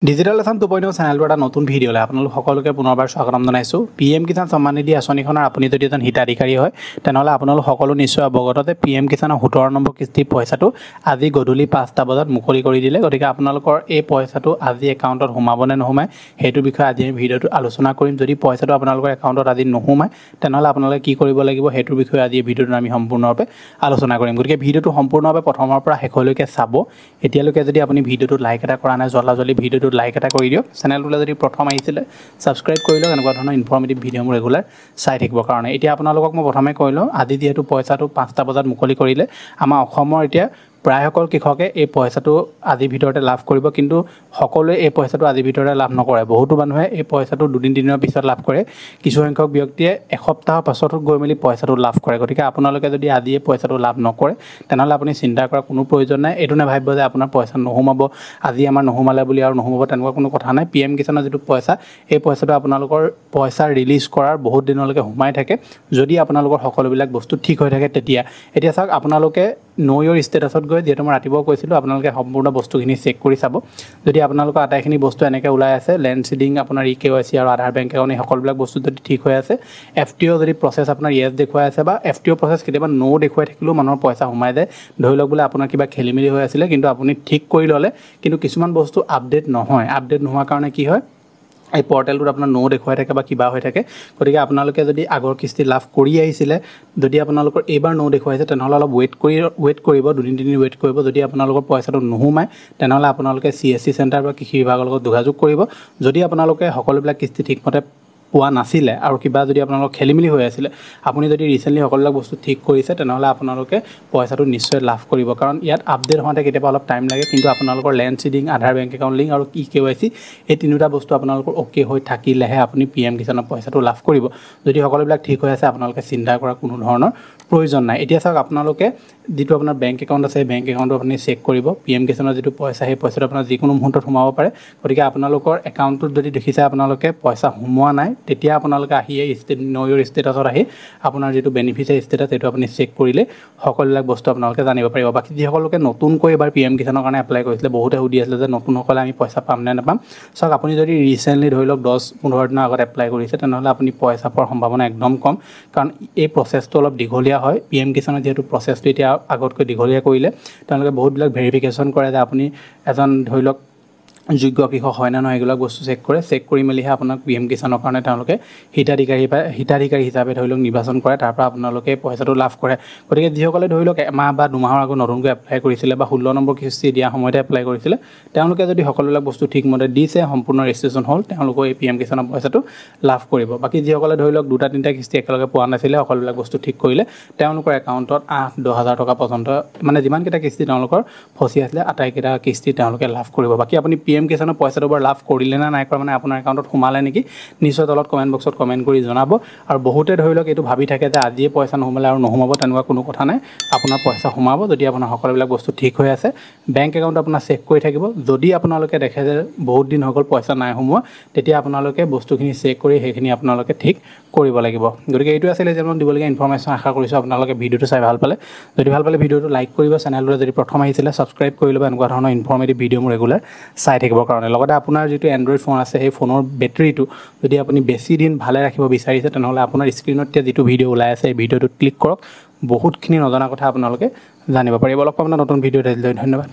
Digital lesson 2.0 চেনেলটো এটা নতুন ভিডিঅ'লৈ আপোনালোক সকলোকে পুনৰবাৰ স্বাগতম জনাইছোঁ। PM কিষাণ সন্মান নিধি আঁচনিখনৰ আপুনি যদি এজন হিতাধিকাৰী হয় তেনেহ'লে আপোনালোক সকলো নিশ্চয় অৱগত যে PM কিষাণৰ 17 নম্বৰ কিস্তি পইচাটো আজি গধূলি 5টা বজাত মুকলি কৰি দিলে। গতিকে আপোনালোকৰ এই পইচাটো আজি একাউণ্টত সোমাব নে নোসোমায় সেইটো বিষয়ে আজি আমি ভিডিঅ'টো আলোচনা কৰিম। যদি পইচাটো আপোনালোকৰ একাউণ্টত আজি নোসোমায় তেনেহ'লে আপোনালোকে কি কৰিব লাগিব সেইটোৰ বিষয়ে আজি ভিডিঅ'টো আমি সম্পূৰ্ণৰূপে আলোচনা কৰিম। গতিকে ভিডিঅ'টো সম্পূৰ্ণভাৱে প্ৰথমৰ পৰা শেষলৈকে চাব। এতিয়ালৈকে যদি আপুনি ভিডিঅ'টো লাইক এটা কৰা নাই জলদি ভিডিঅ'টো লাইক এটা কৰি দিয়ক। চেনেলটোলৈ যদি প্ৰথম আহিছিলে ছাবস্ক্ৰাইব কৰি লওক এনেকুৱা ধৰণৰ ইনফৰ্মেটিভ ভিডিঅ'বোৰ ৰেগুলাৰ চাই থাকিবৰ কাৰণে। এতিয়া আপোনালোকক মই প্ৰথমে কৈ লওঁ, আজি যিহেতু পইচাটো 5টা বজাত মুকলি কৰিলে, আমাৰ অসমৰ এতিয়া প্ৰায়সকল কৃষকে এই পইচাটো আজিৰ ভিতৰতে লাভ কৰিব, কিন্তু সকলোৱে এই পইচাটো আজিৰ ভিতৰতে লাভ নকৰে। বহুতো মানুহে এই পইচাটো দুদিনৰ পিছত লাভ কৰে, কিছুসংখ্যক ব্যক্তিয়ে এসপ্তাহৰ পাছত গৈ মেলি পইচাটো লাভ কৰে। গতিকে আপোনালোকে যদি আজি এই পইচাটো লাভ নকৰে তেনেহ'লে আপুনি চিন্তা কৰাৰ কোনো প্ৰয়োজন নাই। এইটো নাভাবিব যে আপোনাৰ পইচা নোসোমাব, আজি আমাৰ নোসোমালে বুলি আৰু নোসোমাব তেনেকুৱা কোনো কথা নাই। PM কিষাণৰ যিটো পইচা, এই পইচাটো আপোনালোকৰ পইচা ৰিলিজ কৰাৰ বহুত দিনলৈকে সোমাই থাকে যদি আপোনালোকৰ সকলোবিলাক বস্তু ঠিক হৈ থাকে তেতিয়া। এতিয়া চাওক, আপোনালোকে ন' ইয়ৰ ষ্টেটাছত গৈ, যিহেতু মই ৰাতিপুৱা কৈছিলোঁ, আপোনালোকে সম্পূৰ্ণ বস্তুখিনি চেক কৰি চাব। যদি আপোনালোকৰ আটাইখিনি বস্তু এনেকৈ ওলাই আছে, লেণ্ড চিডিং, আপোনাৰ EKYC আৰু আধাৰ বেংক একাউণ্ট, এই সকলোবিলাক বস্তু যদি ঠিক হৈ আছে, FTO যদি প্ৰচেছ আপোনাৰ য়েছ দেখুৱাই আছে বা FTO প্ৰচেছ কেতিয়াবা ন' দেখুৱাই থাকিলেও মানুহৰ পইচা সোমাই যায়। ধৰি লওক বোলে আপোনাৰ কিবা খেলি মেলি হৈ আছিলে কিন্তু আপুনি ঠিক কৰি ল'লে, কিন্তু কিছুমান বস্তু আপডেট নহয়। আপডেট নোহোৱাৰ কাৰণে কি হয়, এই পৰ্টেলটোত আপোনাৰ ন' দেখুৱাই থাকে বা কিবা হৈ থাকে। গতিকে আপোনালোকে যদি আগৰ কিস্তি লাভ কৰি আহিছিলে, যদি আপোনালোকৰ এইবাৰ ন' দেখুৱাইছে তেনেহ'লে অলপ ৱেইট কৰিব, 2-3 ৱেইট কৰিব। যদি আপোনালোকৰ পইচাটো নোসোমায় তেনেহ'লে আপোনালোকে CSC চেণ্টাৰ বা কৃষি বিভাগৰ লগত যোগাযোগ কৰিব। যদি আপোনালোকে সকলোবিলাক কিস্তি ঠিকমতে পোৱা নাছিলে আৰু কিবা যদি আপোনালোকৰ খেলি মেলি হৈ আছিলে, আপুনি যদি ৰিচেণ্টলি সকলোবিলাক বস্তু ঠিক কৰিছে তেনেহ'লে আপোনালোকে পইচাটো নিশ্চয় লাভ কৰিব, কাৰণ ইয়াত আপডেট হওঁতে কেতিয়াবা অলপ টাইম লাগে। কিন্তু আপোনালোকৰ লেণ্ড চিডিং, আধাৰ বেংক একাউণ্ট লিংক আৰু EKYC, এই তিনিটা বস্তু আপোনালোকৰ অ'কে হৈ থাকিলেহে আপুনি PM কিষাণৰ পইচাটো লাভ কৰিব। যদি সকলোবিলাক ঠিক হৈ আছে আপোনালোকে চিন্তা কৰাৰ কোনো ধৰণৰ প্ৰয়োজন নাই। এতিয়া চাওক, আপোনালোকে যিটো আপোনাৰ বেংক একাউণ্ট আছে, সেই বেংক একাউণ্টটো আপুনি চেক কৰিব। PM কিষাণৰ যিটো পইচা, সেই পইচাটো আপোনাৰ যিকোনো মুহূৰ্তত সোমাব পাৰে। গতিকে আপোনালোকৰ একাউণ্টটোত যদি দেখিছে আপোনালোকে পইচা সোমোৱা নাই, তেতিয়া আপোনালোকে আহি ন' ইয়ৰ ষ্টেটাছত আহি আপোনাৰ যিটো বেনিফিচিয়াৰী ষ্টেটাছ সেইটো আপুনি চেক কৰিলে সকলোবিলাক বস্তু আপোনালোকে জানিব পাৰিব। বাকী যিসকলোকে নতুনকৈ এবাৰ PM কিষাণৰ কাৰণে এপ্লাই কৰিছিলে, বহুতে সুধি আছিলে যে নতুনসকলে আমি পইচা পাম নে নাপাম। চাওক, আপুনি যদি ৰিচেণ্টলি ধৰি লওক 10-15 দিনৰ আগত এপ্লাই কৰিছে তেনেহ'লে আপুনি পইচা পোৱাৰ সম্ভাৱনা একদম কম, কাৰণ এই প্ৰচেছটো অলপ দীঘলীয়া হয়। PM কিষাণৰ যিহেতু প্ৰচেছটো এতিয়া আগতকৈ দীঘলীয়া কৰিলে, তেওঁলোকে বহুতবিলাক ভেৰিফিকেশ্যন কৰে যে আপুনি এজন ধৰি লওক যোগ্য কৃষক হয় নে নহয়, এইবিলাক বস্তু চেক কৰে। চেক কৰি মেলিহে আপোনাক PM কিষাণৰ কাৰণে তেওঁলোকে হিতাধিকাৰী হিচাপে ধৰি লওক নিৰ্বাচন কৰে, তাৰপৰা আপোনালোকে পইচাটো লাভ কৰে। গতিকে যিসকলে ধৰি লওক এমাহ বা 2 মাহৰ আগত নতুনকৈ এপ্লাই কৰিছিলে বা 16 নম্বৰ কিস্তি দিয়া সময়তে এপ্লাই কৰিছিলে, তেওঁলোকে যদি সকলোবিলাক বস্তু ঠিকমতে দিছে, সম্পূৰ্ণ ৰেজিষ্ট্ৰেশ্যন হ'ল, তেওঁলোকে এই PM কিষাণৰ পইচাটো লাভ কৰিব। বাকী যিসকলে ধৰি লওক 2-3টা কিস্তি একেলগে পোৱা নাছিলে, সকলোবিলাক বস্তু ঠিক কৰিলে, তেওঁলোকৰ একাউণ্টত 8-10 হাজাৰ টকা পৰ্যন্ত, মানে যিমানকেইটা কিস্তি তেওঁলোকৰ ফচি আছিলে আটাইকেইটা কিস্তি তেওঁলোকে লাভ কৰিব। বাকী আপুনি PM কিষাণৰ পইচাটো বাৰু লাভ কৰিলে নে নাই কৰা, মানে আপোনাৰ একাউণ্টত সোমালে নেকি, নিশ্চয় তলত কমেণ্ট বক্সত কমেণ্ট কৰি জনাব। আৰু বহুতে ধৰি লওক এইটো ভাবি থাকে যে আজিয়ে পইচা নোসোমালে আৰু নোসোমাব, তেনেকুৱা কোনো কথা নাই। আপোনাৰ পইচা সোমাব যদি আপোনাৰ সকলোবিলাক বস্তু ঠিক হৈ আছে। বেংক একাউণ্ট আপোনাৰ চেক কৰি থাকিব। যদি আপোনালোকে দেখে যে বহুত দিন হৈ গ'ল পইচা নাই সোমোৱা, তেতিয়া আপোনালোকে বস্তুখিনি চেক কৰি সেইখিনি আপোনালোকে ঠিক কৰিব লাগিব। গতিকে এইটো আছিলে যে মই দিবলগীয়া ইনফৰ্মেশ্যন। আশা কৰিছোঁ আপোনালোকে ভিডিঅ'টো চাই ভাল পালে। যদি ভাল পালে ভিডিঅ'টো লাইক কৰিব, চেনেলটোলৈ যদি প্ৰথম আহিছিলে ছাবস্ক্ৰাইব কৰি ল'ব এনেকুৱা ধৰণৰ ইনফৰ্মেটিভ ভিডিঅ'বোৰ ৰেগুলাৰ চাই থাকিবৰ কাৰণে। লগতে আপোনাৰ যিটো এণ্ড্ৰইড ফোন আছে, সেই ফোনৰ বেটেৰীটো যদি আপুনি বেছি দিন ভালে ৰাখিব বিচাৰিছে তেনেহ'লে আপোনাৰ স্ক্ৰীণত এতিয়া যিটো ভিডিঅ' ওলাই আছে, এই ভিডিঅ'টোত ক্লিক কৰক। বহুতখিনি নজনা কথা আপোনালোকে জানিব পাৰিব। লগ পাম নতুন ভিডিঅ'ত। ধন্যবাদ।